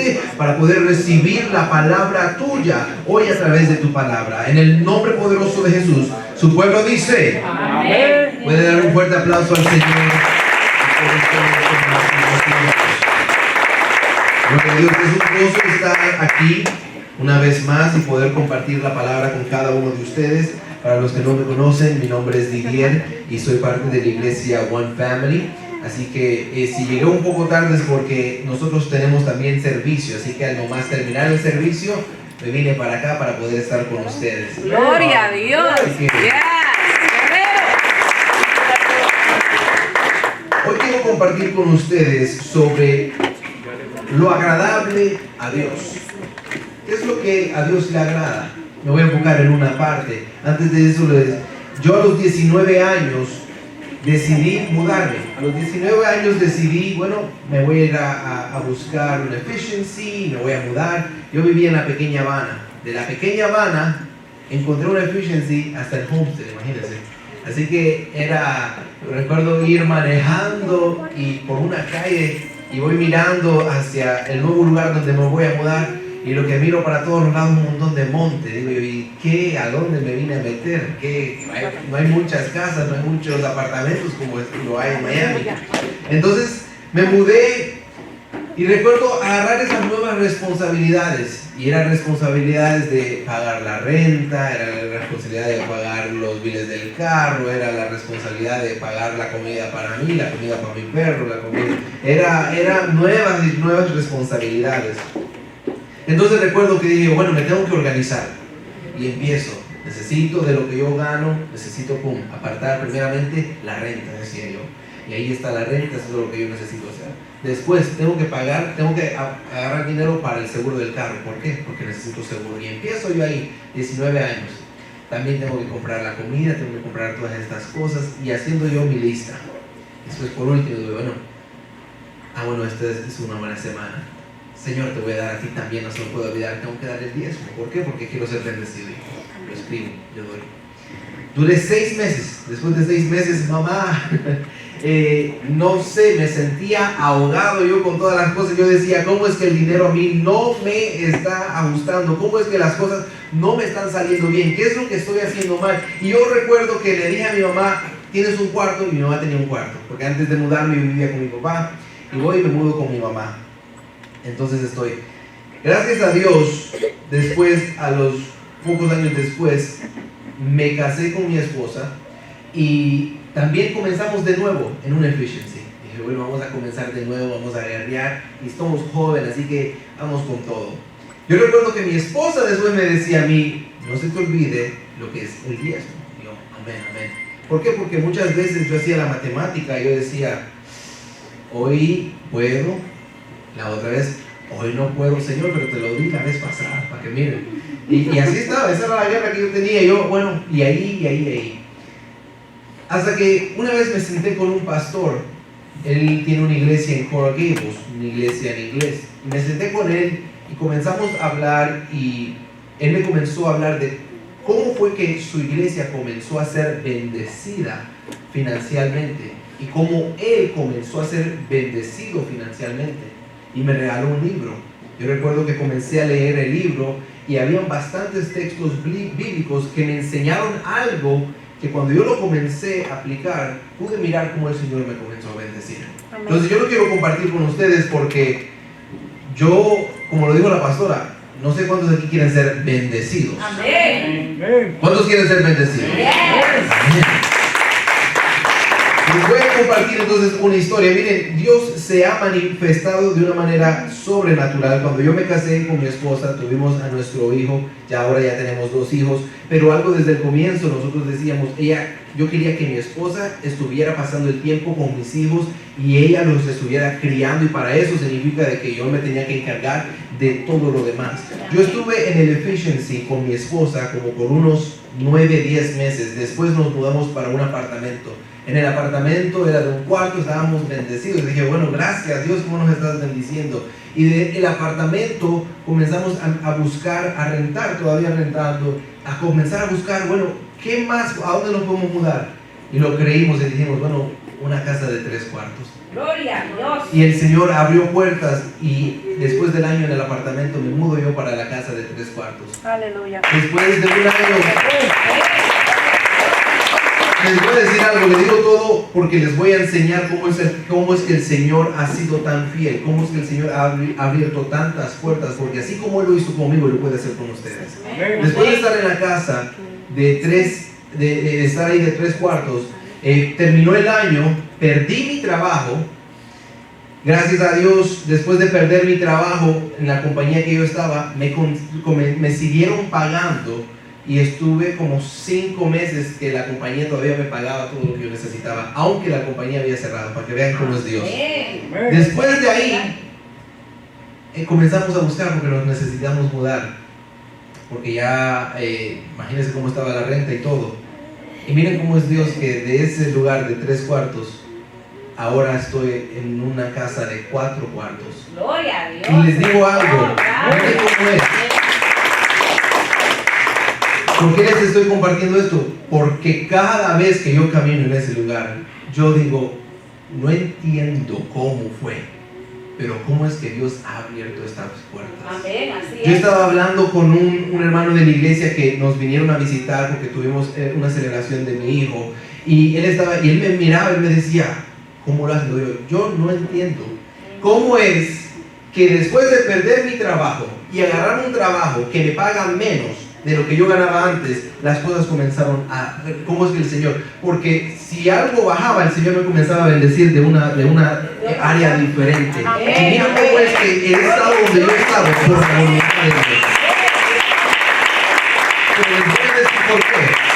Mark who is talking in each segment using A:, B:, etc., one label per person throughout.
A: mente para poder recibir la palabra tuya hoy a través de tu palabra. En el nombre poderoso de Jesús, su pueblo dice: amén. Puede dar un fuerte aplauso al Señor. Gloria a Dios, es un gozo estar aquí una vez más y poder compartir la palabra con cada uno de ustedes. Para los que no me conocen, mi nombre es Didier y soy parte de la iglesia One Family. Así que si llegué un poco tarde es porque nosotros tenemos también servicio. Así que al nomás terminar el servicio, me vine para acá para poder estar con ustedes.
B: Gloria a Dios.
A: Hoy quiero compartir con ustedes sobre lo agradable a Dios. ¿Qué es lo que a Dios le agrada? Me voy a enfocar en una parte. Antes de eso, yo a los 19 años decidí mudarme. A los 19 años decidí, bueno, me voy a ir a buscar una efficiency, me voy a mudar. Yo vivía en la pequeña Habana. De la pequeña Habana encontré una efficiency hasta el Homestead, imagínense. Así que recuerdo ir manejando y por una calle y voy mirando hacia el nuevo lugar donde me voy a mudar. Y lo que miro para todos los lados es un montón de monte. Digo yo, ¿y qué? ¿A dónde me vine a meter? No hay muchas casas, no hay muchos apartamentos como lo hay en Miami. Entonces me mudé y recuerdo agarrar esas nuevas responsabilidades. Y eran responsabilidades de pagar la renta, era la responsabilidad de pagar los biles del carro, era la responsabilidad de pagar la comida para mí, la comida para mi perro, la comida. Eran nuevas responsabilidades. Entonces recuerdo que dije, bueno, me tengo que organizar. Y empiezo. Necesito de lo que yo gano, necesito apartar primeramente la renta, decía yo. Y ahí está la renta, eso es lo que yo necesito hacer. Después tengo que agarrar dinero para el seguro del carro. ¿Por qué? Porque necesito seguro. Y empiezo yo ahí, 19 años. También tengo que comprar la comida, tengo que comprar todas estas cosas. Y haciendo yo mi lista. Después por último digo, bueno, esta es una buena semana. Señor, te voy a dar a ti también, no se me puede olvidar, tengo que dar el diezmo. ¿Por qué? Porque quiero ser bendecido. Lo escribo, yo doy. Duré 6 meses. Después de 6 meses, mamá, no sé, me sentía ahogado yo con todas las cosas. Yo decía, ¿cómo es que el dinero a mí no me está ajustando? ¿Cómo es que las cosas no me están saliendo bien? ¿Qué es lo que estoy haciendo mal? Y yo recuerdo que le dije a mi mamá, ¿tienes un cuarto? Y mi mamá tenía un cuarto, porque antes de mudarme yo vivía con mi papá. Y voy y me mudo con mi mamá. Entonces gracias a Dios, después, a los pocos años después, me casé con mi esposa y también comenzamos de nuevo en una efficiency. Dije, bueno, vamos a comenzar de nuevo, vamos a guerrear y estamos jóvenes, así que vamos con todo. Yo recuerdo que mi esposa después me decía a mí, no se te olvide lo que es el diezmo. Y yo, amén, amén. ¿Por qué? Porque muchas veces yo hacía la matemática, yo decía, hoy puedo, la otra vez, hoy no puedo, Señor, pero te lo di la vez pasada, para que miren. Y así estaba, esa era la guerra que yo tenía. Yo, bueno, y ahí. Hasta que una vez me senté con un pastor. Él tiene una iglesia en Coral Gables, una iglesia en inglés. Y me senté con él y comenzamos a hablar. Y él me comenzó a hablar de cómo fue que su iglesia comenzó a ser bendecida financieramente. Y cómo él comenzó a ser bendecido financieramente. Y me regaló un libro. Yo recuerdo que comencé a leer el libro y habían bastantes textos bíblicos que me enseñaron algo que cuando yo lo comencé a aplicar, pude mirar cómo el Señor me comenzó a bendecir. Amén. Entonces yo lo quiero compartir con ustedes porque yo, como lo dijo la pastora, no sé cuántos de aquí quieren ser bendecidos. Amén. ¿Cuántos quieren ser bendecidos? Yes. Amén. Les voy a compartir entonces una historia. Miren, Dios se ha manifestado de una manera sobrenatural. Cuando yo me casé con mi esposa, tuvimos a nuestro hijo, ahora ya tenemos 2 hijos, pero algo desde el comienzo nosotros decíamos, yo quería que mi esposa estuviera pasando el tiempo con mis hijos y ella los estuviera criando, y para eso significa de que yo me tenía que encargar de todo lo demás. Yo estuve en el Efficiency con mi esposa como por unos 9-10 meses. Después nos mudamos para un apartamento. En el apartamento era de un cuarto, estábamos bendecidos. Dije, bueno, gracias Dios, ¿cómo nos estás bendiciendo? Y del apartamento comenzamos a buscar, a rentar, todavía rentando, a comenzar a buscar, bueno, ¿qué más? ¿A dónde nos podemos mudar? Y lo creímos y dijimos, bueno, una casa de 3 cuartos.
B: Gloria a Dios.
A: Y el Señor abrió puertas y después del año en el apartamento me mudo yo para la casa de 3 cuartos.
C: Aleluya.
A: Después de un año, les voy a decir algo, les digo todo porque les voy a enseñar cómo es que el Señor ha sido tan fiel, cómo es que el Señor ha abierto tantas puertas, porque así como Él lo hizo conmigo, lo puede hacer con ustedes. Después de estar en la casa de estar ahí de 3 cuartos, terminó el año, perdí mi trabajo. Gracias a Dios, después de perder mi trabajo en la compañía que yo estaba, me siguieron pagando y estuve como 5 meses que la compañía todavía me pagaba todo lo que yo necesitaba, aunque la compañía había cerrado, para que vean cómo es Dios. Después de ahí, comenzamos a buscar porque nos necesitamos mudar, porque ya, imagínense cómo estaba la renta y todo. Y miren cómo es Dios, que de ese lugar de 3 cuartos, ahora estoy en una casa de 4 cuartos.
B: Gloria a Dios.
A: Y les digo algo, miren cómo es. ¿Por qué les estoy compartiendo esto? Porque cada vez que yo camino en ese lugar, yo digo, no entiendo cómo fue, pero cómo es que Dios ha abierto estas puertas.
B: Amén, así
A: Yo
B: es.
A: estaba hablando con un hermano de la iglesia que nos vinieron a visitar porque tuvimos una celebración de mi hijo, y él me miraba y me decía, ¿cómo lo haces? Yo no entiendo cómo es que después de perder mi trabajo y agarrar un trabajo que me paga menos de lo que yo ganaba antes, las cosas comenzaron a... ¿Cómo es que el Señor? Porque si algo bajaba, el Señor me comenzaba a bendecir de una área diferente.
B: Amén.
A: Y mira cómo es que el estado donde yo estaba por la voluntad de Dios. Pero les voy a decir por qué.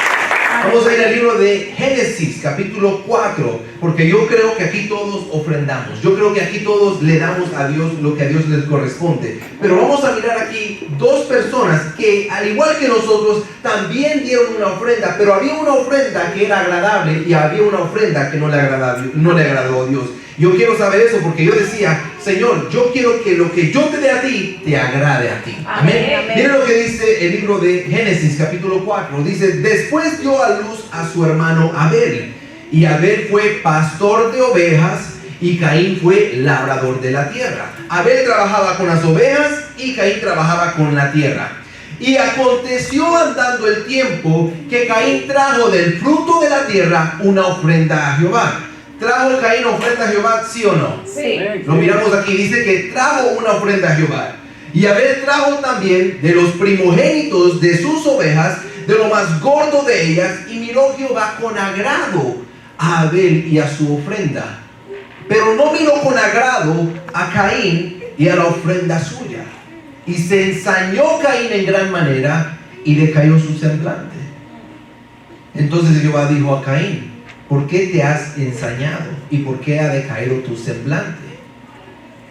A: Vamos a ir al libro de Génesis, capítulo 4, porque yo creo que aquí todos ofrendamos. Yo creo que aquí todos le damos a Dios lo que a Dios les corresponde. Pero vamos a mirar aquí 2 personas que, al igual que nosotros, también dieron una ofrenda, pero había una ofrenda que era agradable y había una ofrenda que no le agradó a Dios. Yo quiero saber eso porque yo decía, Señor, yo quiero que lo que yo te dé a ti, te agrade a ti. Amén.
B: Amén.
A: Miren lo que dice el libro de Génesis, capítulo 4. Dice, después dio a luz a su hermano Abel. Y Abel fue pastor de ovejas y Caín fue labrador de la tierra. Abel trabajaba con las ovejas y Caín trabajaba con la tierra. Y aconteció andando el tiempo que Caín trajo del fruto de la tierra una ofrenda a Jehová. ¿Trajo Caín ofrenda a Jehová, sí o no?
B: Sí.
A: Lo miramos aquí, dice que trajo una ofrenda a Jehová. Y Abel trajo también de los primogénitos de sus ovejas, de lo más gordo de ellas, y miró Jehová con agrado a Abel y a su ofrenda. Pero no miró con agrado a Caín y a la ofrenda suya. Y se ensañó Caín en gran manera y decayó su semblante. Entonces Jehová dijo a Caín, ¿por qué te has ensañado? ¿Y por qué ha decaído tu semblante?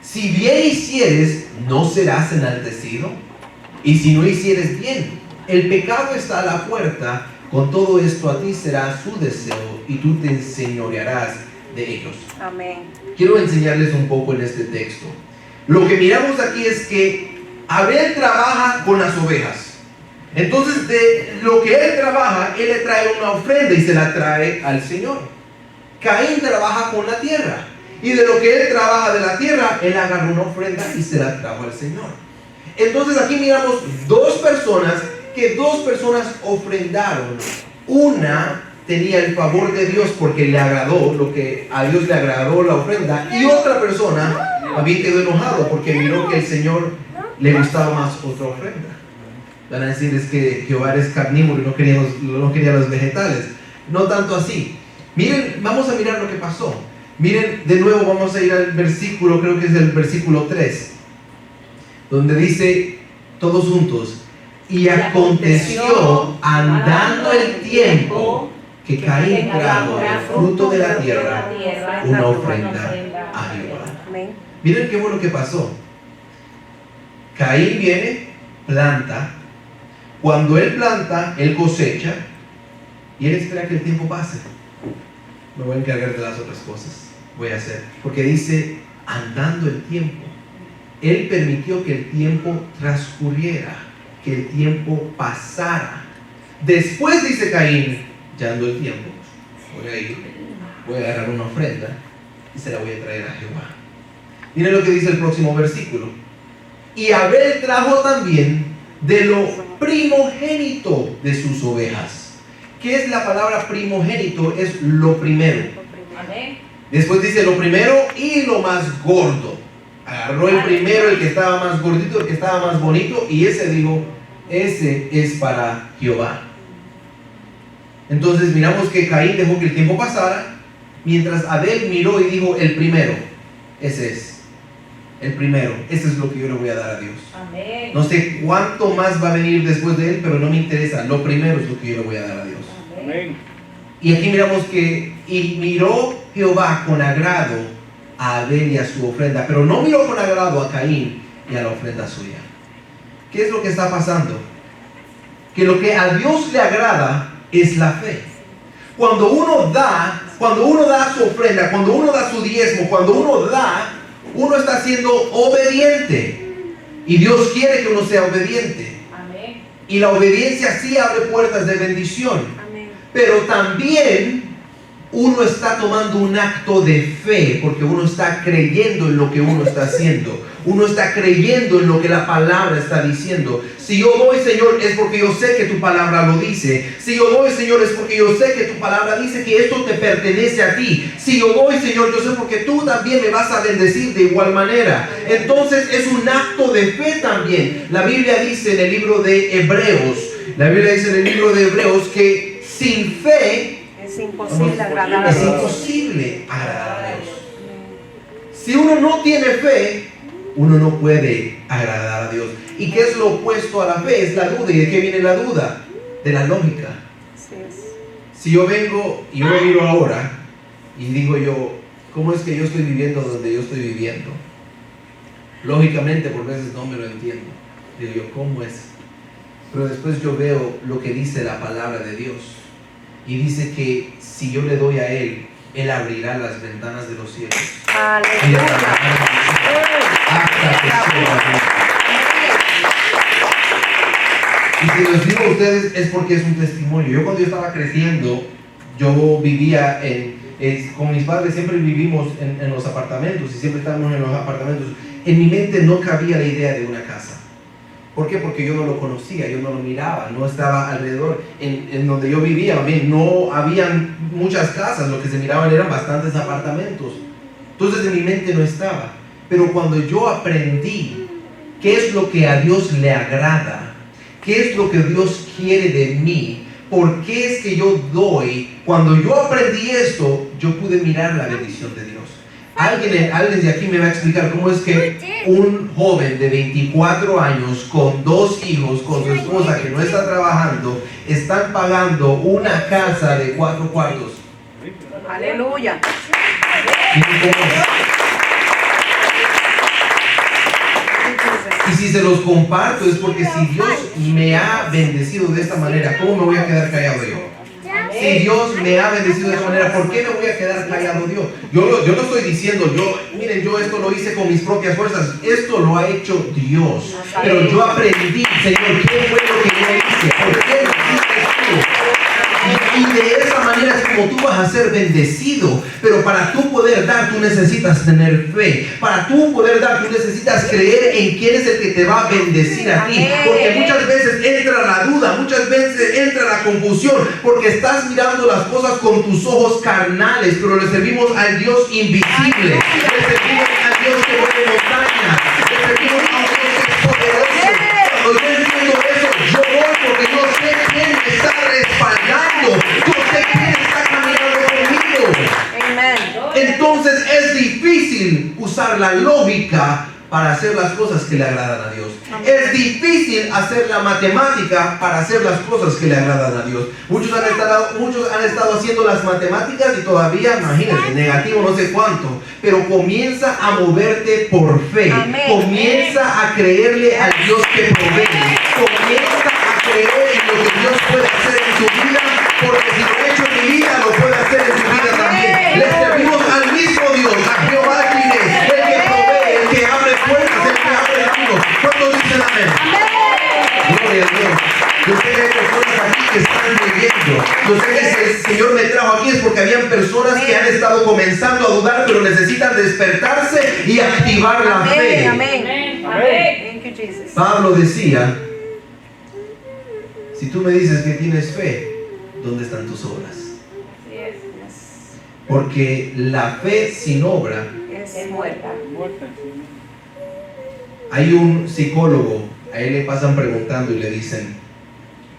A: Si bien hicieres, ¿no serás enaltecido? Y si no hicieres bien, el pecado está a la puerta. Con todo esto a ti será su deseo y tú te enseñorearás de ellos.
C: Amén.
A: Quiero enseñarles un poco en este texto. Lo que miramos aquí es que Abel trabaja con las ovejas. Entonces, de lo que él trabaja, él le trae una ofrenda y se la trae al Señor. Caín trabaja con la tierra. Y de lo que él trabaja de la tierra, él agarra una ofrenda y se la trajo al Señor. Entonces, aquí miramos 2 personas ofrendaron. Una tenía el favor de Dios porque le agradó, lo que a Dios le agradó la ofrenda. Y otra persona había quedado enojado porque miró que el Señor le gustaba más otra ofrenda. Van a decir, es que Jehová es carnívoro y no quería los vegetales. No tanto así. Miren, vamos a mirar lo que pasó. Miren, de nuevo vamos a ir al versículo, creo que es el versículo 3, donde dice, todos juntos, y aconteció andando el tiempo que Caín trajo del fruto de la tierra una ofrenda a Jehová.
C: Amén.
A: Miren qué bueno que pasó. Caín viene, planta. Cuando él planta, él cosecha y él espera que el tiempo pase. Me voy a encargar de las otras cosas. Voy a hacer. Porque dice, andando el tiempo. Él permitió que el tiempo transcurriera, que el tiempo pasara. Después dice Caín, ya ando el tiempo. voy a agarrar una ofrenda y se la voy a traer a Jehová. Miren lo que dice el próximo versículo. Y Abel trajo también de lo primogénito de sus ovejas. ¿Qué es la palabra primogénito? Es lo primero.
B: Amén.
A: Después dice lo primero y lo más gordo. Agarró el primero, el que estaba más gordito, el que estaba más bonito, y ese dijo, ese es para Jehová. Entonces miramos que Caín dejó que el tiempo pasara, mientras Abel miró y dijo, el primero, ese es. El primero, ese es lo que yo le voy a dar a Dios.
B: Amén.
A: No sé cuánto más va a venir después de él, pero no me interesa. Lo primero es lo que yo le voy a dar a Dios.
B: Amén.
A: Y aquí miramos que y miró Jehová con agrado a Abel y a su ofrenda, pero no miró con agrado a Caín y a la ofrenda suya. ¿Qué es lo que está pasando? Que lo que a Dios le agrada es la fe. Cuando uno da su ofrenda, cuando uno da su diezmo, cuando uno da, uno está siendo obediente. Y Dios quiere que uno sea obediente.
B: Amén.
A: Y la obediencia sí abre puertas de bendición.
B: Amén.
A: Pero también uno está tomando un acto de fe, porque uno está creyendo en lo que uno está haciendo. Uno está creyendo en lo que la palabra está diciendo. Si yo doy, Señor, es porque yo sé que tu palabra lo dice. Si yo doy, Señor, es porque yo sé que tu palabra dice que esto te pertenece a ti. Si yo doy, Señor, yo sé porque tú también me vas a bendecir de igual manera. Entonces es un acto de fe también. La Biblia dice en el libro de Hebreos, que sin fe
C: es imposible agradar a
A: es
C: Dios.
A: imposible agradar a Dios. Si uno no tiene fe, uno no puede agradar a Dios. ¿Y qué es lo opuesto a la fe? Es la duda. ¿Y de qué viene la duda? De la lógica.
C: Así es.
A: Si yo vengo y yo me miro ahora y digo yo, ¿cómo es que yo estoy viviendo donde yo estoy viviendo? Lógicamente por veces no me lo entiendo. Digo yo, ¿cómo es? Pero después yo veo lo que dice la palabra de Dios. Y dice que si yo le doy a Él, Él abrirá las ventanas de los cielos. Y las derramará hasta que sobreabunde. Y si les digo a ustedes es porque es un testimonio. Yo cuando yo estaba creciendo, yo vivía con mis padres, siempre vivimos en los apartamentos y siempre estábamos en los apartamentos. En mi mente no cabía la idea de una casa. ¿Por qué? Porque yo no lo conocía, yo no lo miraba, no estaba alrededor. En donde yo vivía, no habían muchas casas, lo que se miraban eran bastantes apartamentos. Entonces en mi mente no estaba. Pero cuando yo aprendí qué es lo que a Dios le agrada, qué es lo que Dios quiere de mí, por qué es que yo doy, cuando yo aprendí esto, yo pude mirar la bendición de Dios. Alguien de aquí me va a explicar cómo es que un joven de 24 años con 2 hijos, con su esposa que no está trabajando, están pagando una casa de 4 cuartos.
C: Aleluya.
A: Y si se los comparto es porque si Dios me ha bendecido de esta manera, ¿cómo me voy a quedar callado yo? Si Dios me ha bendecido de esta manera, ¿por qué me voy a quedar callado yo? Yo no estoy diciendo, miren, yo esto lo hice con mis propias fuerzas, esto lo ha hecho Dios. Pero yo aprendí, Señor, ¿qué fue lo que yo hice? ¿Por qué lo hiciste tú? Y de esa manera es como tú vas a ser bendecido. Pero para tú poder dar, tú necesitas tener fe. Para tú poder dar, tú necesitas creer en quién es el que te va a bendecir a ti. Porque muchas veces entra la duda, muchas veces entra la confusión, porque estás mirando las cosas con tus ojos carnales, pero le servimos al Dios invisible. Le servimos al Dios que mueve montañas. Le servimos a un Dios que es poderoso. Cuando yo entiendo eso, yo voy porque yo sé quién me está respaldando. Yo sé quién está caminando conmigo. Entonces es difícil usar la lógica para hacer las cosas que le agradan a Dios. Es difícil hacer la matemática para hacer las cosas que le agradan a Dios. Muchos han estado haciendo las matemáticas y todavía, imagínense, negativo no sé cuánto. Pero comienza a moverte por fe. Comienza a creerle al Dios que provee. Comienza a creer en lo que Dios puede hacer en tu vida, porque si lo ha hecho en mi vida, lo puede hacer en tu vida también. Le servimos al mismo Dios, a Jehová Jireh, el que provee, el que abre puertas, el que abre caminos. ¿Cuántos dicen amén? Gloria a Dios. Yo sé que hay personas aquí que están viviendo. Yo sé que si el Señor me trajo aquí es porque habían personas que han estado comenzando a dudar, pero necesitan despertarse y activar la fe.
C: Amén.
B: Amén.
C: Thank you, Jesus.
A: Pablo decía, si tú me dices que tienes fe, ¿dónde están tus obras?
B: Así es.
A: Porque la fe sin obra,
B: Es muerta.
A: hay un psicólogo, a él le pasan preguntando y le dicen,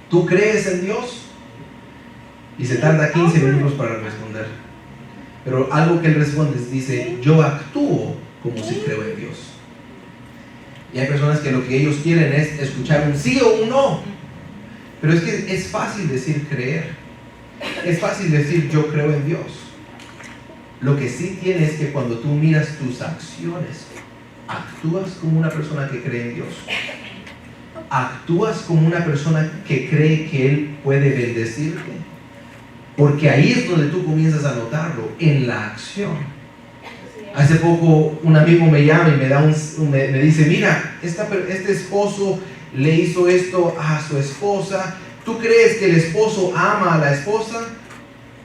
A: ¿tú crees en Dios? Y se tarda 15 minutos para responder. Pero algo que él responde es, dice, yo actúo como si creo en Dios. Y hay personas que lo que ellos quieren es escuchar un sí o un no. Pero es que es fácil decir creer. Es fácil decir yo creo en Dios. Lo que sí tiene es que cuando tú miras tus acciones, actúas como una persona que cree en Dios. Actúas como una persona que cree que Él puede bendecirte. Porque ahí es donde tú comienzas a notarlo, en la acción. Hace poco un amigo me llama y me dice, mira, este esposo le hizo esto a su esposa. ¿Tú crees que el esposo ama a la esposa?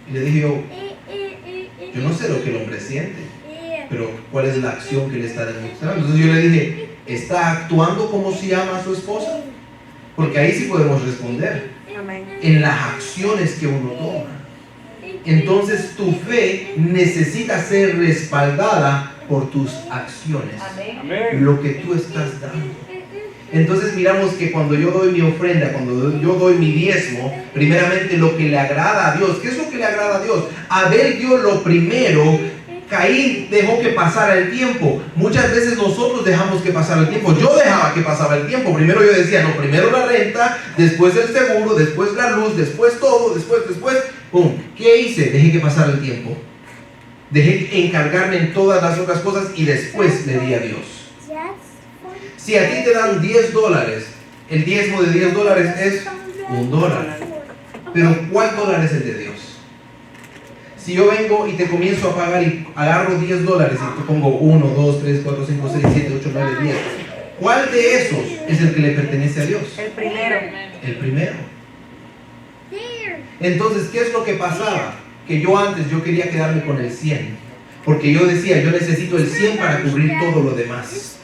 A: Y le dije yo no sé lo que el hombre siente, pero ¿cuál es la acción que le está demostrando? Entonces yo le dije, ¿está actuando como si ama a su esposa? Porque ahí sí podemos responder.
C: Amén.
A: En las acciones que uno toma. Entonces tu fe necesita ser respaldada por tus acciones.
B: Amén.
A: Lo que tú estás dando. Entonces miramos que cuando yo doy mi ofrenda, cuando yo doy mi diezmo, primeramente lo que le agrada a Dios. ¿Qué es lo que le agrada a Dios? Abel dio lo primero, Caín dejó que pasara el tiempo. Muchas veces nosotros dejamos que pasara el tiempo. Yo dejaba que pasara el tiempo. Primero yo decía, no, primero la renta, después el seguro, después la luz, después todo, después, ¡pum! ¿Qué hice? Dejé que pasara el tiempo. Dejé encargarme en todas las otras cosas y después le di a Dios. Si a ti te dan $10, el diezmo de $10 es $1. Pero ¿cuál dólar es el de Dios? Si yo vengo y te comienzo a pagar y agarro $10 y te pongo 1, 2, 3, 4, 5, 6, 7, 8, 9, 10, ¿cuál de esos es el que le pertenece a Dios?
C: El primero.
A: El primero. Entonces, ¿qué es lo que pasaba? Que yo quería quedarme con el 100, porque yo decía, yo necesito el 100 para cubrir todo lo demás.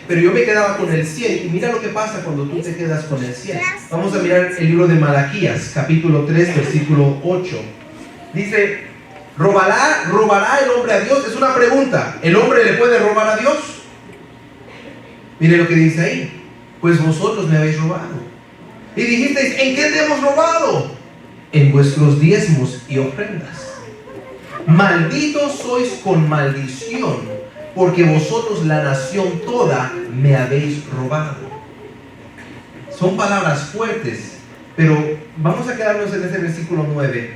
A: Pero yo me quedaba con el 100. Y mira lo que pasa cuando tú te quedas con el 100. Vamos a mirar el libro de Malaquías, capítulo 3, versículo 8. Dice, ¿robará el hombre a Dios? Es una pregunta. ¿El hombre le puede robar a Dios? Mire lo que dice ahí. Pues vosotros me habéis robado. Y dijisteis, ¿en qué te hemos robado? En vuestros diezmos y ofrendas. Malditos sois con maldición, porque vosotros la nación toda me habéis robado. Son palabras fuertes, pero vamos a quedarnos en ese versículo 9.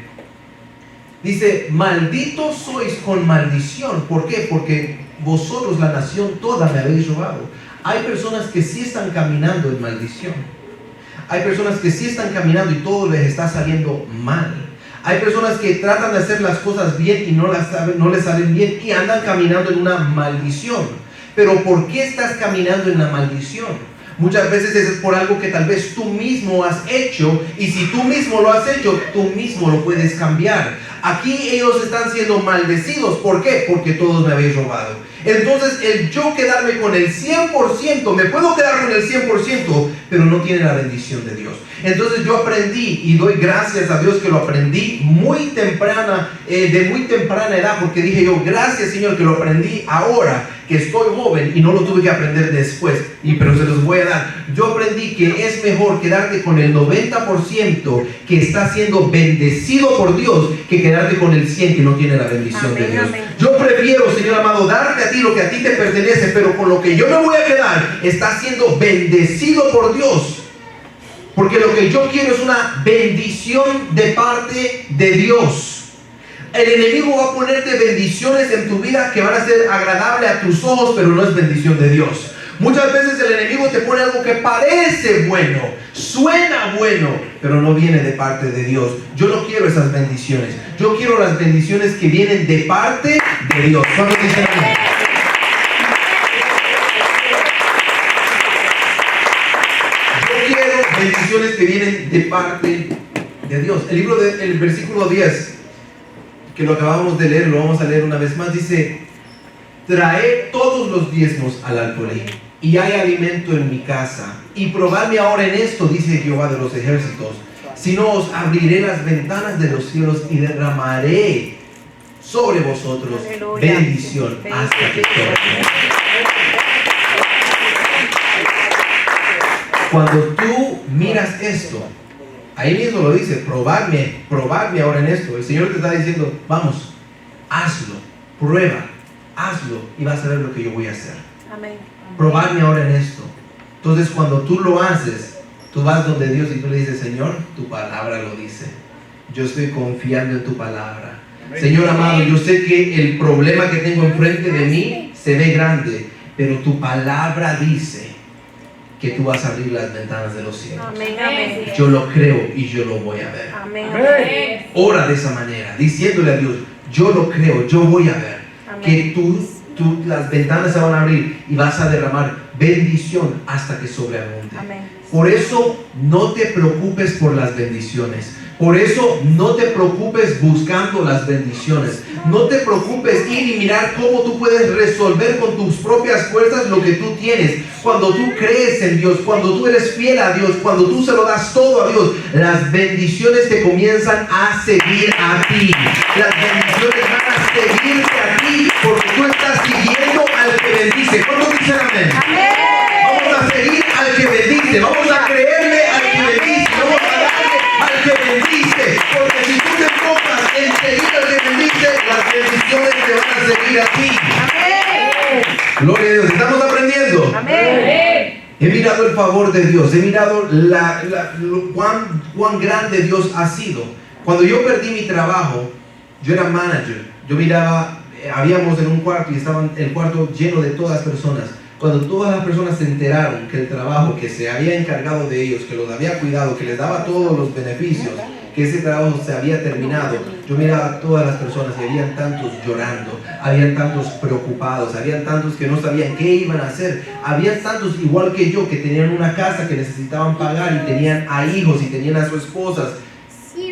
A: Dice, malditos sois con maldición. ¿Por qué? Porque vosotros la nación toda me habéis robado. Hay personas que sí están caminando en maldición. Hay personas que sí están caminando y todo les está saliendo mal. Hay personas que tratan de hacer las cosas bien y no les salen bien y andan caminando en una maldición. Pero ¿por qué estás caminando en la maldición? Muchas veces es por algo que tal vez tú mismo has hecho, y si tú mismo lo has hecho, tú mismo lo puedes cambiar. Aquí ellos están siendo maldecidos. ¿Por qué? Porque todos me habéis robado. Entonces el yo quedarme con el 100%, me puedo quedar con el 100%, pero no tiene la bendición de Dios. Entonces yo aprendí, y doy gracias a Dios que lo aprendí muy temprana, de muy temprana edad, porque dije yo, gracias Señor que lo aprendí ahora que estoy joven y no lo tuve que aprender después, pero se los voy a dar. Yo aprendí que es mejor quedarte con el 90% que está siendo bendecido por Dios, que quedarte con el 100% que no tiene la bendición de Dios.
C: Amén.
A: Yo prefiero, Señor amado, darte a ti lo que a ti te pertenece, pero con lo que yo me voy a quedar está siendo bendecido por Dios. Porque lo que yo quiero es una bendición de parte de Dios. El enemigo va a ponerte bendiciones en tu vida que van a ser agradables a tus ojos, pero no es bendición de Dios. Muchas veces el enemigo te pone algo que parece bueno, suena bueno, pero no viene de parte de Dios. Yo no quiero esas bendiciones. Yo quiero las bendiciones que vienen de parte de Dios. ¿Cuántos dicen amén? Yo quiero bendiciones que vienen de parte de Dios. El versículo 10. que lo acabamos de leer, lo vamos a leer una vez más, dice: traed todos los diezmos al alfolí, y hay alimento en mi casa. Y probadme ahora en esto, dice Jehová de los ejércitos, si no os abriré las ventanas de los cielos y derramaré sobre vosotros
C: Aleluya.
A: bendición hasta que sobre. Cuando tú miras esto, ahí mismo lo dice: probadme ahora en esto. El Señor te está diciendo: vamos, hazlo, prueba, hazlo y vas a ver lo que yo voy a hacer.
C: Amén.
A: Probadme ahora en esto. Entonces, cuando tú lo haces, tú vas donde Dios y tú le dices: Señor, tu palabra lo dice. Yo estoy confiando en tu palabra. Señor amado, yo sé que el problema que tengo enfrente de mí se ve grande, pero tu palabra dice que tú vas a abrir las ventanas de los cielos.
C: Amén. Amén.
A: Yo lo creo y yo lo voy a ver.
C: Amén.
B: Amén.
A: Ora de esa manera, diciéndole a Dios: yo lo creo, yo voy a ver que las ventanas se van a abrir y vas a derramar bendición hasta que sobreabunde.
C: Amén.
A: Por eso no te preocupes por las bendiciones. Por eso no te preocupes buscando las bendiciones. No te preocupes ir y mirar cómo tú puedes resolver con tus propias fuerzas lo que tú tienes. Cuando tú crees en Dios, cuando tú eres fiel a Dios, cuando tú se lo das todo a Dios, las bendiciones te comienzan a seguir a ti. Las bendiciones van a seguirte a ti porque tú estás siguiendo al que bendice. ¿Cuántos dicen amén? Vamos a seguir al que bendice. Vamos a creerle al que bendice. Vamos a darle al que bendice. Porque si tú te enfocas en seguir al que bendice, las bendiciones te van a seguir a ti. Gloria a Dios. ¿Estamos aprendiendo?
C: Amén.
A: He mirado el favor de Dios. He mirado cuán grande Dios ha sido. Cuando yo perdí mi trabajo, yo era manager. Yo miraba, habíamos en un cuarto y estaba el cuarto lleno de todas las personas. Cuando todas las personas se enteraron que el trabajo que se había encargado de ellos, que los había cuidado, que les daba todos los beneficios, que ese trabajo se había terminado, yo miraba a todas las personas y habían tantos llorando, habían tantos preocupados, habían tantos que no sabían qué iban a hacer, habían tantos igual que yo que tenían una casa que necesitaban pagar y tenían a hijos y tenían a sus esposas.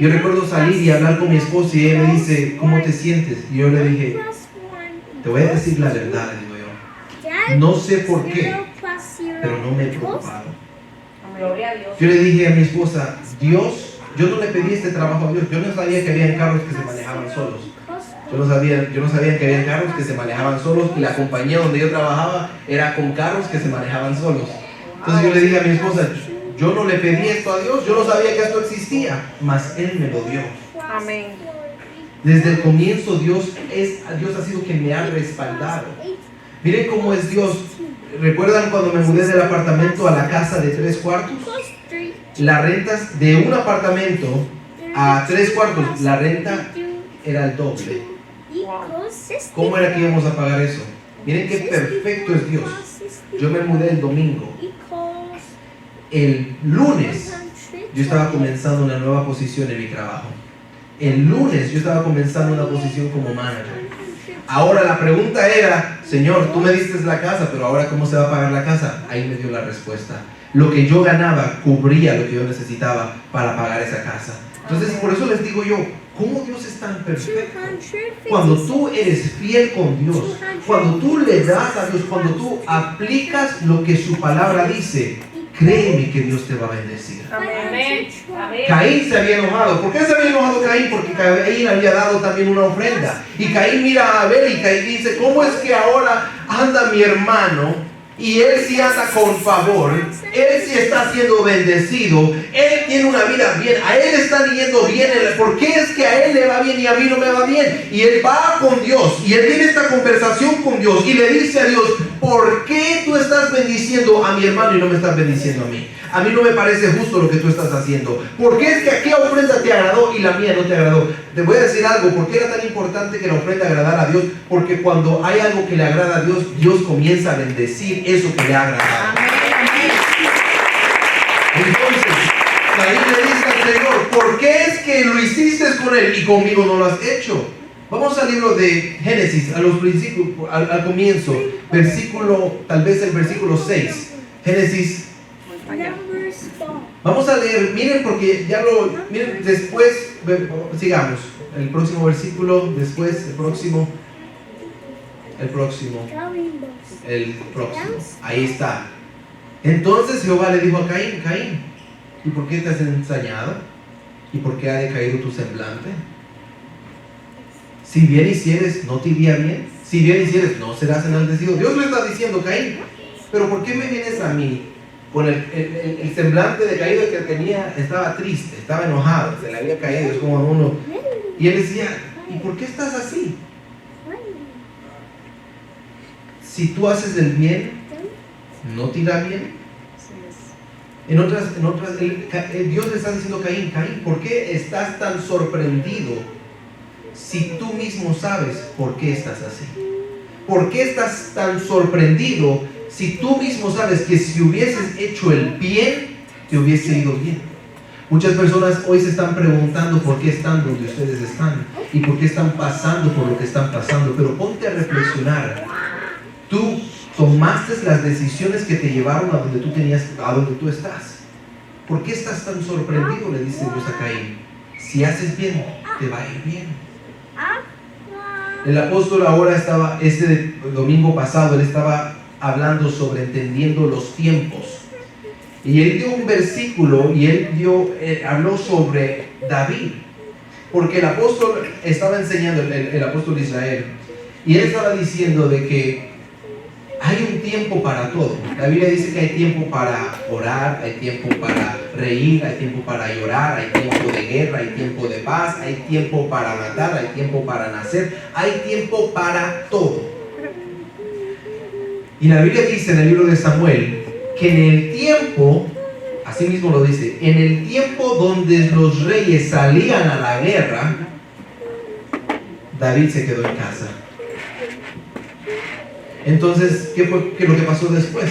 A: Yo recuerdo salir y hablar con mi esposa y ella me dice: ¿cómo te sientes? Y yo le dije: te voy a decir la verdad, le digo yo, no sé por qué, pero no me he preocupado.
B: Gloria a Dios.
A: Yo le dije a mi esposa: Dios, yo no le pedí este trabajo a Dios, yo no sabía que había carros que se manejaban solos. Yo no sabía que había carros que se manejaban solos y la compañía donde yo trabajaba era con carros que se manejaban solos. Entonces yo le dije a mi esposa: yo no le pedí esto a Dios, yo no sabía que esto existía, mas Él me lo dio.
C: Amén.
A: Desde el comienzo Dios ha sido quien me ha respaldado. Miren cómo es Dios. ¿Recuerdan cuando me mudé del apartamento a la casa de 3 cuartos? Las rentas de un apartamento a 3 cuartos, la renta era el doble. ¿Cómo era que íbamos a pagar eso? Miren qué perfecto es Dios. Yo me mudé el domingo. El lunes yo estaba comenzando una nueva posición en mi trabajo. El lunes yo estaba comenzando una posición como manager. Ahora la pregunta era: Señor, tú me diste la casa, pero ahora ¿cómo se va a pagar la casa? Ahí me dio la respuesta. Lo que yo ganaba cubría lo que yo necesitaba para pagar esa casa. Entonces, por eso les digo yo, ¿cómo Dios es tan perfecto? Cuando tú eres fiel con Dios, cuando tú le das a Dios, cuando tú aplicas lo que su palabra dice, créeme que Dios te va a bendecir.
B: Amén. Amén.
A: Caín se había enojado. ¿Por qué se había enojado Caín? Porque Caín había dado también una ofrenda. Y Caín mira a Abel y Caín dice: ¿cómo es que ahora anda mi hermano y él sí anda con favor? Él sí está siendo bendecido. Él tiene una vida bien. A él está yendo bien. ¿Por qué es que a él le va bien y a mí no me va bien? Y él va con Dios y él tiene esta conversación con Dios y le dice a Dios: ¿por qué tú estás bendiciendo a mi hermano y no me estás bendiciendo a mí? A mí no me parece justo lo que tú estás haciendo. ¿Por qué es que aquella ofrenda te agradó y la mía no te agradó? Te voy a decir algo. ¿Por qué era tan importante que la ofrenda agradara a Dios? Porque cuando hay algo que le agrada a Dios, Dios comienza a bendecir eso que le ha agradado. Entonces, Caín le dice al Señor: ¿por qué es que lo hiciste con él y conmigo no lo has hecho? Vamos al libro de Génesis, a los principios, al comienzo, tal vez el versículo 6. Génesis. Vamos a leer, miren, porque miren, después sigamos. El próximo versículo, después, el próximo. Ahí está. Entonces Jehová le dijo a Caín: Caín, ¿y por qué te has ensañado? ¿Y por qué ha decaído tu semblante? Si bien hicieres, ¿no te iría bien? Si bien hicieres, ¿no serás enaltecido? Dios le está diciendo: Caín, ¿pero por qué me vienes a mí? Con el semblante decaído que tenía, estaba triste, estaba enojado, se le había caído, es como uno. Y él decía: ¿y por qué estás así? Si tú haces el bien, ¿no te irá bien? En otras, Dios le está diciendo a Caín: Caín, ¿por qué estás tan sorprendido si tú mismo sabes por qué estás así? ¿Por qué estás tan sorprendido si tú mismo sabes que si hubieses hecho el bien, te hubiese ido bien? Muchas personas hoy se están preguntando por qué están donde ustedes están y por qué están pasando por lo que están pasando, pero ponte a reflexionar. Tú tomaste las decisiones que te llevaron a donde tú estás. ¿Por qué estás tan sorprendido?, le dice Dios a Caín. Si haces bien, te va a ir bien. El apóstol ahora estaba, este domingo pasado, él estaba hablando sobre entendiendo los tiempos. Y él dio un versículo y él habló sobre David. Porque el apóstol estaba enseñando, el apóstol de Israel, y él estaba diciendo de que hay un tiempo para todo. La Biblia dice que hay tiempo para orar, hay tiempo para reír, hay tiempo para llorar, hay tiempo de guerra, hay tiempo de paz, hay tiempo para matar, hay tiempo para nacer, hay tiempo para todo. Y la Biblia dice en el libro de Samuel que en el tiempo, así mismo lo dice, en el tiempo donde los reyes salían a la guerra, David se quedó en casa. Entonces, ¿qué fue lo que pasó después?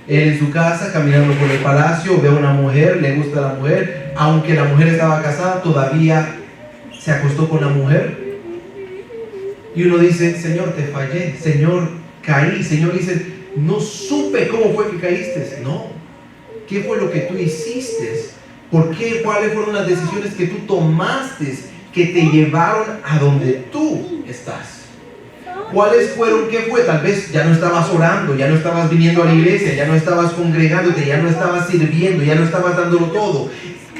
A: Él en su casa, caminando por el palacio, ve a una mujer, le gusta la mujer, aunque la mujer estaba casada, todavía se acostó con la mujer. Y uno dice: Señor, te fallé, Señor, caí. Señor dice: no supe cómo fue que caíste. No, ¿qué fue lo que tú hiciste? ¿Por qué? ¿Cuáles fueron las decisiones que tú tomaste que te llevaron a donde tú estás? ¿Cuáles fueron? ¿Qué fue? Tal vez ya no estabas orando, ya no estabas viniendo a la iglesia, ya no estabas congregándote, ya no estabas sirviendo, ya no estabas dándolo todo.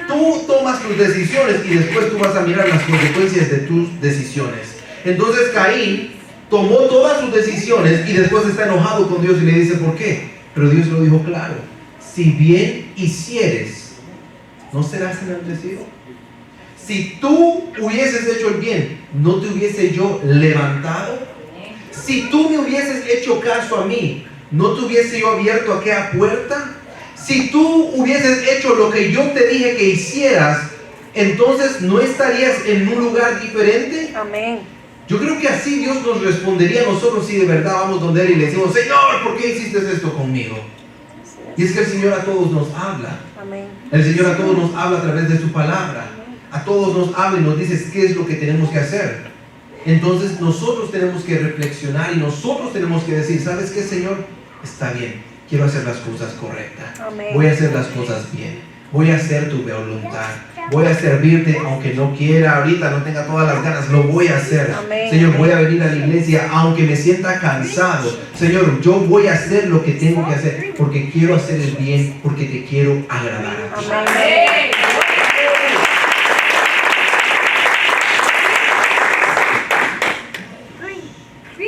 A: Tú tomas tus decisiones y después tú vas a mirar las consecuencias de tus decisiones. Entonces Caín tomó todas sus decisiones y después está enojado con Dios y le dice: ¿por qué? Pero Dios lo dijo claro: si bien hicieres, ¿no serás enaltecido? Si tú hubieses hecho el bien, ¿no te hubiese yo levantado? Si tú me hubieses hecho caso a mí, ¿no te hubiese yo abierto aquella puerta? Si tú hubieses hecho lo que yo te dije que hicieras, entonces ¿no estarías en un lugar diferente?
C: Amén.
A: Yo creo que así Dios nos respondería a nosotros si de verdad vamos donde Él y le decimos: Señor, ¿por qué hiciste esto conmigo? Y es que el Señor a todos nos habla.
C: Amén.
A: El Señor a todos nos habla a través de su palabra. A todos nos habla y nos dice qué es lo que tenemos que hacer. Entonces nosotros tenemos que reflexionar y nosotros tenemos que decir: ¿sabes qué, Señor? Está bien, quiero hacer las cosas correctas.
C: Amén.
A: Voy a hacer las cosas bien. Voy a hacer tu voluntad. Voy a servirte aunque no quiera ahorita, no tenga todas las ganas. Lo voy a hacer.
C: Amén.
A: Señor, voy a venir a la iglesia aunque me sienta cansado. Señor, yo voy a hacer lo que tengo que hacer porque quiero hacer el bien, porque te quiero agradar a ti.
C: Amén.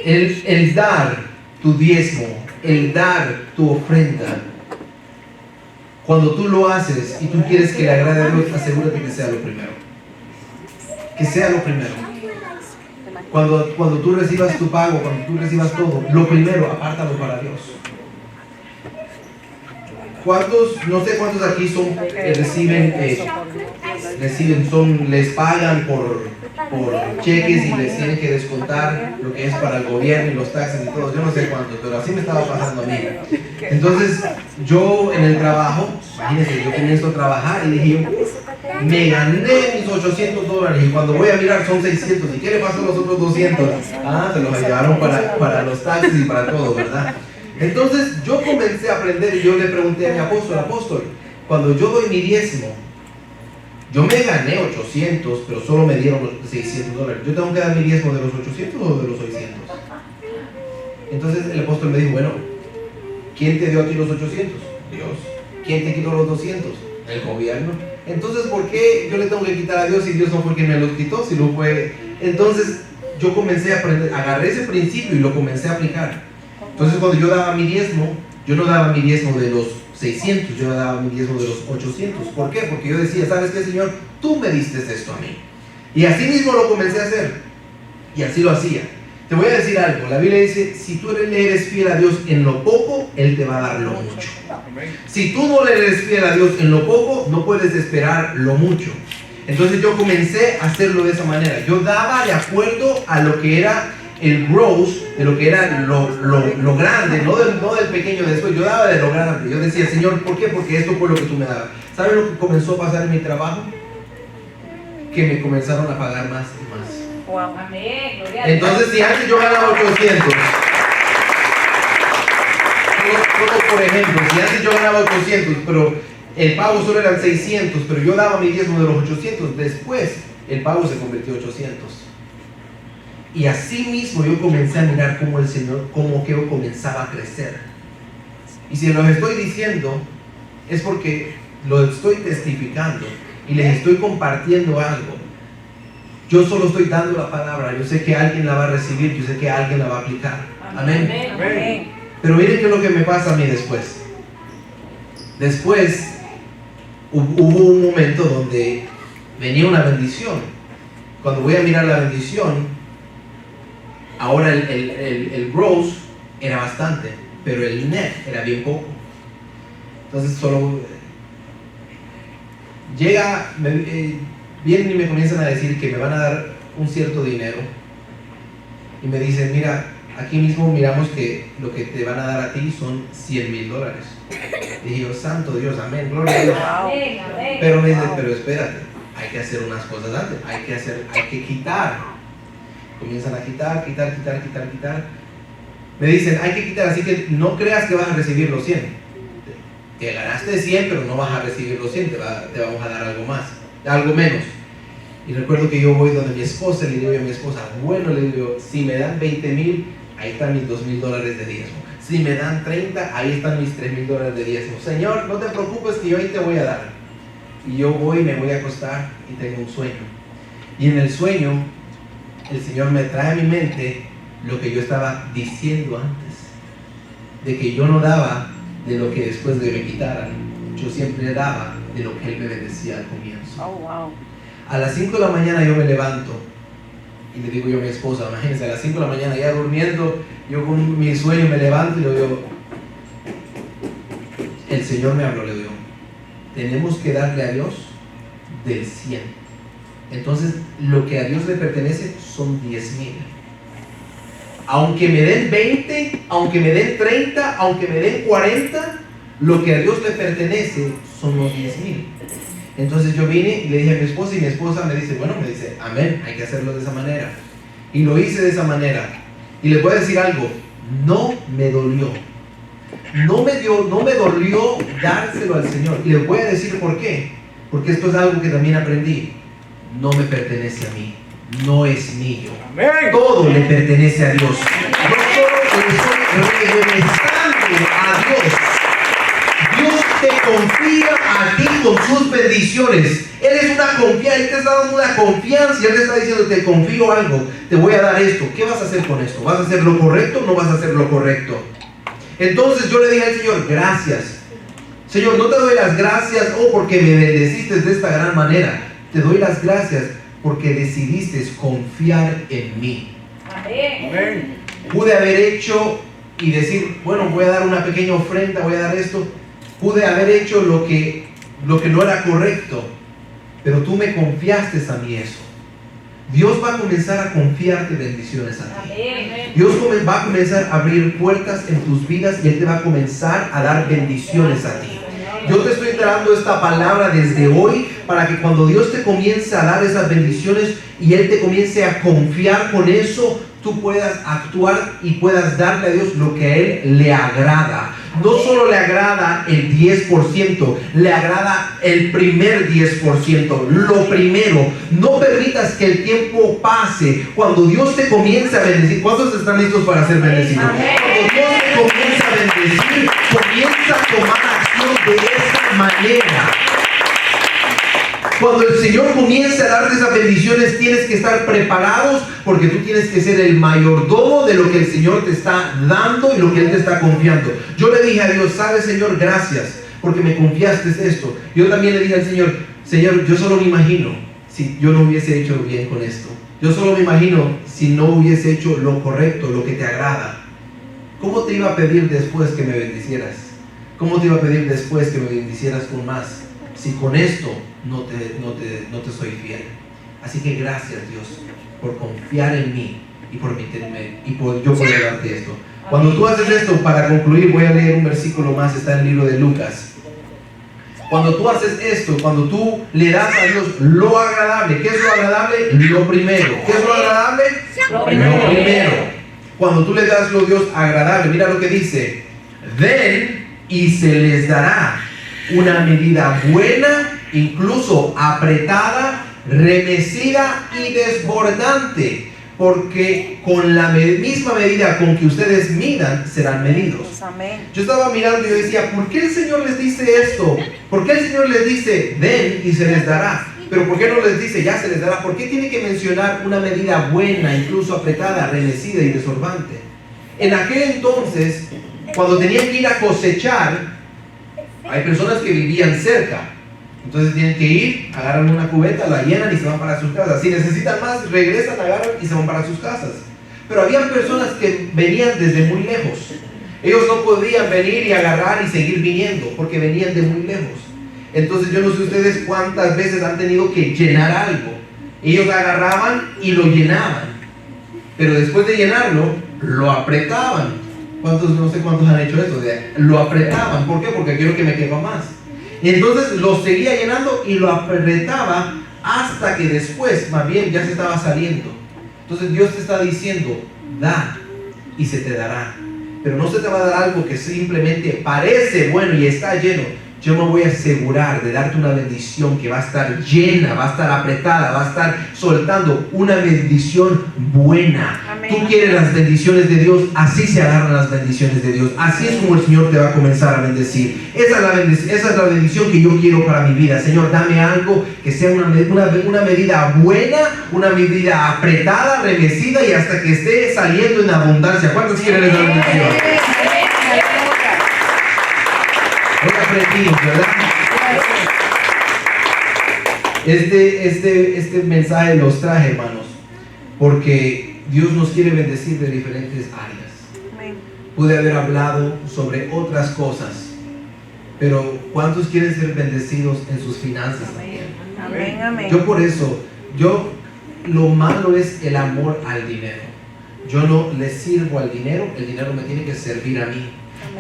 A: El dar tu diezmo, el dar tu ofrenda, cuando tú lo haces y tú quieres que le agrade a Dios, asegúrate que sea lo primero. Que sea lo primero. Cuando tú recibas tu pago, cuando tú recibas todo, lo primero, apártalo para Dios. ¿Cuántos, no sé cuántos aquí son, les pagan por cheques y les tienen que descontar lo que es para el gobierno y los taxes y todo? Yo no sé cuántos, pero así me estaba pasando a mí. Entonces, yo en el trabajo, imagínense, yo comienzo a trabajar y dije: me gané mis $800 y cuando voy a mirar son 600. ¿Y qué le pasó a los otros 200? Se los llevaron para los taxis y para todo, ¿verdad? Entonces yo comencé a aprender y yo le pregunté a mi apóstol: cuando yo doy mi diezmo, Yo me gané 800, pero solo me dieron los $600. ¿Yo tengo que dar mi diezmo de los 800 o de los 600? Entonces el apóstol me dijo, bueno, ¿quién te dio a ti los 800? Dios. ¿Quién te quitó los 200? El gobierno. Entonces, ¿por qué yo le tengo que quitar a Dios si Dios no fue quien me los quitó? Si no fue... Entonces, yo comencé a aprender, agarré ese principio y lo comencé a aplicar. Entonces, cuando yo daba mi diezmo, yo no daba mi diezmo de los 600, yo daba mi diezmo de los 800. ¿Por qué? Porque yo decía, ¿sabes qué, Señor? Tú me diste esto a mí. Y así mismo lo comencé a hacer. Y así lo hacía. Te voy a decir algo. La Biblia dice, si tú le eres fiel a Dios en lo poco, Él te va a dar lo mucho. Si tú no le eres fiel a Dios en lo poco, no puedes esperar lo mucho. Entonces yo comencé a hacerlo de esa manera. Yo daba de acuerdo a lo que era el gross, de lo que era lo grande, no del pequeño después. Yo daba de lo grande. Yo decía, Señor, ¿por qué? Porque esto fue lo que tú me dabas. ¿Sabes lo que comenzó a pasar en mi trabajo? Que me comenzaron a pagar más y más.
C: Wow.
B: Amén. Gloria a Dios.
A: Entonces, si antes yo ganaba 800, solo por ejemplo, si antes yo ganaba 800, pero el pago solo eran 600, pero yo daba mi diezmo de los 800, después el pago se convirtió en 800. Y así mismo yo comencé a mirar cómo el Señor, cómo que yo comenzaba a crecer. Y si los estoy diciendo, es porque lo estoy testificando y les estoy compartiendo algo. Yo solo estoy dando la palabra, yo sé que alguien la va a recibir, yo sé que alguien la va a aplicar. Amén.
C: Amén.
A: Pero miren qué es lo que me pasa a mí después. Después hubo un momento donde venía una bendición. Cuando voy a mirar la bendición, ahora el gross era bastante, pero el net era bien poco. Entonces solo llega, vienen y me comienzan a decir que me van a dar un cierto dinero. Y me dicen, mira, aquí mismo miramos que lo que te van a dar a ti son $100,000. Y dije, oh, santo Dios, amén, gloria a Dios.
B: Amén. Amén.
A: Pero me dice, pero espérate, hay que hacer unas cosas antes, hay que quitar. Comienzan a quitar. Me dicen, hay que quitar, así que no creas que vas a recibir los 100. Te ganaste 100, pero no vas a recibir los 100, te vamos a dar algo más, algo menos. Y recuerdo que yo voy donde mi esposa, le digo a mi esposa, bueno, le digo, si me dan 20,000, ahí están mis $2,000 de diezmo. Si me dan 30, ahí están mis $3,000 de diezmo. Señor, no te preocupes que yo ahí te voy a dar. Y yo voy, me voy a acostar y tengo un sueño. Y en el sueño, el Señor me trae a mi mente lo que yo estaba diciendo antes. De que yo no daba de lo que después de me quitaran. Yo siempre daba de lo que Él me bendecía al comienzo.
C: Oh, wow.
A: A las 5 de la mañana yo me levanto y le digo yo a mi esposa, imagínense, a las 5 de la mañana ya durmiendo, yo con mi sueño me levanto y le digo, el Señor me habló, le digo, tenemos que darle a Dios del 100. Entonces, lo que a Dios le pertenece son 10,000. Aunque me den 20, aunque me den 30, aunque me den 40, lo que a Dios le pertenece son los 10,000. Entonces yo vine y le dije a mi esposa y mi esposa me dice, bueno, me dice, amén, hay que hacerlo de esa manera. Y lo hice de esa manera. Y les voy a decir algo, no me dolió. No me dolió dárselo al Señor. Y les voy a decir por qué. Porque esto es algo que también aprendí. No me pertenece a mí, no es mío.
D: Amén.
A: Todo le pertenece a Dios. Yo solo le estoy representando a Dios. Dios te confía a ti con sus bendiciones. Él es una confianza, Él te está dando una confianza y Él te está diciendo, te confío algo, te voy a dar esto. ¿Qué vas a hacer con esto? ¿Vas a hacer lo correcto o no vas a hacer lo correcto? Entonces yo le dije al Señor, gracias. Señor, no te doy las gracias, porque me bendeciste de esta gran manera. Te doy las gracias porque decidiste confiar en mí.
B: Amén.
D: Amén.
A: Pude haber hecho y decir, bueno, voy a dar una pequeña ofrenda, voy a dar esto. Pude haber hecho lo que no era correcto, pero tú me confiaste a mí eso. Dios va a comenzar a confiarte bendiciones a ti.
B: Amén.
A: Dios va a comenzar a abrir puertas en tus vidas y Él te va a comenzar a dar bendiciones a ti. Yo te estoy dando esta palabra desde hoy para que cuando Dios te comience a dar esas bendiciones y Él te comience a confiar con eso, tú puedas actuar y puedas darle a Dios lo que a Él le agrada. No solo le agrada el 10%, le agrada el primer 10%, lo primero. No permitas que el tiempo pase. Cuando Dios te comienza a bendecir, ¿cuántos están listos para ser bendecidos? Cuando Dios te comienza a bendecir, comienza a tomar acción de esa manera. Cuando el Señor comience a darte esas bendiciones, tienes que estar preparados, porque tú tienes que ser el mayordomo de lo que el Señor te está dando y lo que Él te está confiando. Yo le dije a Dios, ¿sabes, Señor? Gracias, porque me confiaste esto. Yo también le dije al Señor, Señor, yo solo me imagino si yo no hubiese hecho bien con esto. Yo solo me imagino si no hubiese hecho lo correcto, lo que te agrada. ¿Cómo te iba a pedir después que me bendicieras? ¿Cómo te iba a pedir después que me bendicieras con más? Si con esto no te soy fiel. Así que gracias, Dios, por confiar en mí y por permitirme y por yo poder darte esto. Cuando tú haces esto, para concluir, voy a leer un versículo más, está en el libro de Lucas. Cuando tú haces esto, cuando tú le das a Dios lo agradable, ¿qué es lo agradable? Lo primero. ¿Qué es lo agradable? Lo primero. Cuando tú le das lo Dios agradable, mira lo que dice: den y se les dará una medida buena, incluso apretada, remecida y desbordante, porque con la misma medida con que ustedes midan, serán medidos.
C: Amén.
A: Yo estaba mirando y yo decía, ¿por qué el Señor les dice esto? ¿Por qué el Señor les dice, den y se les dará? Pero ¿por qué no les dice, ya se les dará? ¿Por qué tiene que mencionar una medida buena, incluso apretada, remecida y desbordante? En aquel entonces, cuando tenían que ir a cosechar, hay personas que vivían cerca. Entonces tienen que ir, agarran una cubeta, la llenan y se van para sus casas. Si necesitan más, regresan, agarran y se van para sus casas. Pero había personas que venían desde muy lejos. Ellos no podían venir y agarrar y seguir viniendo, porque venían de muy lejos. Entonces yo no sé ustedes cuántas veces han tenido que llenar algo. Ellos agarraban y lo llenaban, pero después de llenarlo, lo apretaban. No sé cuántos han hecho eso, lo apretaban. ¿Por qué? Porque quiero que me quepa más. Y entonces lo seguía llenando y lo apretaba hasta que después, más bien, ya se estaba saliendo. Entonces Dios te está diciendo, da y se te dará. Pero no se te va a dar algo que simplemente parece bueno y está lleno. Yo me voy a asegurar de darte una bendición que va a estar llena, va a estar apretada, va a estar soltando una bendición buena.
C: Amén.
A: Tú quieres las bendiciones de Dios, así se agarran las bendiciones de Dios. Así es como el Señor te va a comenzar a bendecir. Esa es la bendición que yo quiero para mi vida. Señor, dame algo que sea una medida buena, una medida apretada, remecida y hasta que esté saliendo en abundancia. ¿Cuántos quieren esa bendición? Hoy aprendimos, ¿verdad? Este mensaje los traje, hermanos, porque Dios nos quiere bendecir de diferentes áreas.
C: Amén.
A: Pude haber hablado sobre otras cosas, pero ¿cuántos quieren ser bendecidos en sus finanzas también?
C: Amén, amén.
A: Yo por eso, lo malo es el amor al dinero. Yo no le sirvo al dinero, el dinero me tiene que servir a mí.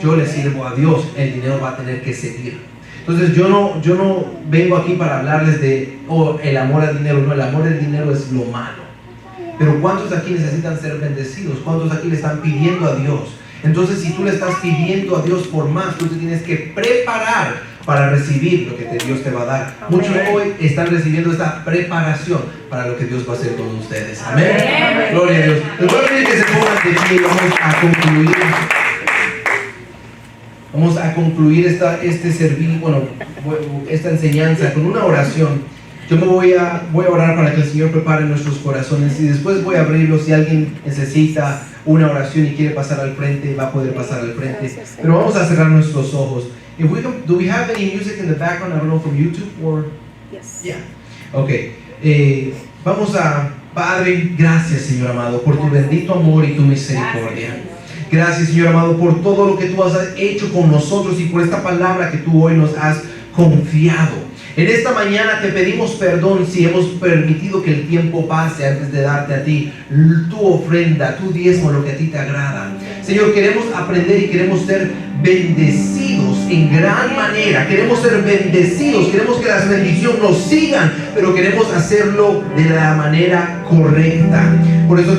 A: Yo le sirvo a Dios, el dinero va a tener que seguir. Entonces yo no vengo aquí para hablarles de el amor al dinero. No, el amor al dinero es lo malo. Pero ¿cuántos aquí necesitan ser bendecidos? ¿Cuántos aquí le están pidiendo a Dios? Entonces si tú le estás pidiendo a Dios por más, tú te tienes que preparar para recibir lo que Dios te va a dar.
C: Amén.
A: Muchos hoy están recibiendo esta preparación para lo que Dios va a hacer con ustedes. Amén.
C: Amén.
A: Gloria a Dios. Les voy a pedir que se pongan de pie y vamos a concluir. Vamos a concluir esta enseñanza con una oración. Yo me voy a orar para que el Señor prepare nuestros corazones y después voy a abrirlos. Si alguien necesita una oración y quiere pasar al frente, va a poder pasar al frente. Pero vamos a cerrar nuestros ojos. Do we have any music in the background? I don't know, from YouTube or?
C: Yes.
A: Yeah. Okay. Vamos a, Padre, gracias, Señor amado, por tu bendito amor y tu misericordia. Gracias, Señor amado, por todo lo que tú has hecho con nosotros y por esta palabra que tú hoy nos has confiado. En esta mañana te pedimos perdón si hemos permitido que el tiempo pase antes de darte a ti tu ofrenda, tu diezmo, lo que a ti te agrada. Señor, queremos aprender y queremos ser bendecidos en gran manera. Queremos ser bendecidos, queremos que las bendiciones nos sigan, pero queremos hacerlo de la manera correcta. Por eso